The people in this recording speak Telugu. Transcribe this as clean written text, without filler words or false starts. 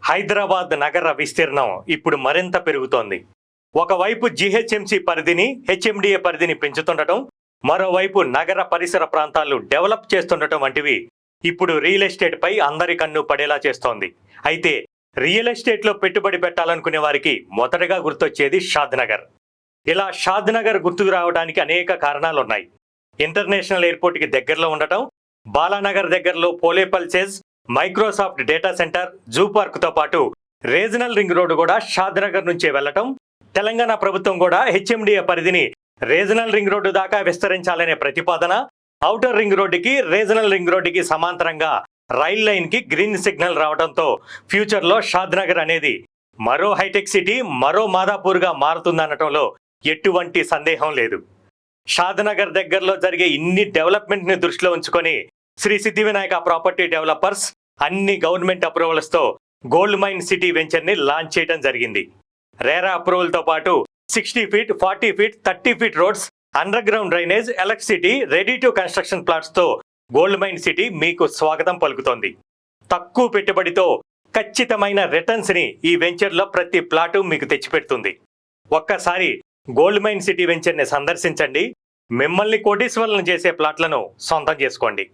హైదరాబాద్ నగర విస్తీర్ణం ఇప్పుడు మరింత పెరుగుతోంది. ఒకవైపు జీహెచ్ఎంసీ పరిధిని, హెచ్ఎండిఏ పరిధిని పెంచుతుండటం, మరోవైపు నగర పరిసర ప్రాంతాలు డెవలప్ చేస్తుండటం వంటివి ఇప్పుడు రియల్ ఎస్టేట్ పై అందరి కన్ను పడేలా చేస్తోంది. అయితే రియల్ ఎస్టేట్లో పెట్టుబడి పెట్టాలనుకునే వారికి మొదటగా గుర్తొచ్చేది షాద్ నగర్. ఇలా షాద్ నగర్ గుర్తుకు రావడానికి అనేక కారణాలున్నాయి. ఇంటర్నేషనల్ ఎయిర్పోర్ట్కి దగ్గరలో ఉండటం, బాలానగర్ దగ్గరలో పోలే పల్సేస్, మైక్రోసాఫ్ట్ డేటా సెంటర్, జూ పార్క్తో పాటు రీజనల్ రింగ్ రోడ్డు కూడా షాద్ నగర్ నుంచే వెళ్లటం, తెలంగాణ ప్రభుత్వం కూడా హెచ్ఎండిఏ పరిధిని రీజనల్ రింగ్ రోడ్డు దాకా విస్తరించాలనే ప్రతిపాదన, ఔటర్ రింగ్ రోడ్డుకి, రీజనల్ రింగ్ రోడ్డుకి సమాంతరంగా రైల్ లైన్ కి గ్రీన్ సిగ్నల్ రావడంతో ఫ్యూచర్ లో షాద్ నగర్ అనేది మరో హైటెక్ సిటీ, మరో మాదాపూర్ గా మారుతుందనటంలో ఎటువంటి సందేహం లేదు. షాద్ నగర్ దగ్గరలో జరిగే ఇన్ని డెవలప్మెంట్ ని దృష్టిలో ఉంచుకొని శ్రీ సిద్ధి వినాయక ప్రాపర్టీ డెవలపర్స్ అన్ని గవర్నమెంట్ అప్రూవల్స్ తో గోల్డ్ మైన్ సిటీ వెంచర్ ని లాంచ్ చేయడం జరిగింది. రేరా అప్రూవల్ తో పాటు 60 feet, 40 feet, 30 feet roads, under ground drainage, electricity, ready to construction plots తో గోల్డ్ మైన్ సిటీ మీకు స్వాగతం పలుకుతోంది. తక్కువ పెట్టుబడితో ఖచ్చితమైన రిటర్న్స్ ని ఈ వెంచర్ లో ప్రతి ప్లాటు మీకు తెచ్చిపెడుతుంది. ఒక్కసారి గోల్డ్ మైన్ సిటీ వెంచర్ ని సందర్శించండి. మిమ్మల్ని కోటీశ్వరులను చేసే ప్లాట్లను సొంతం చేసుకోండి.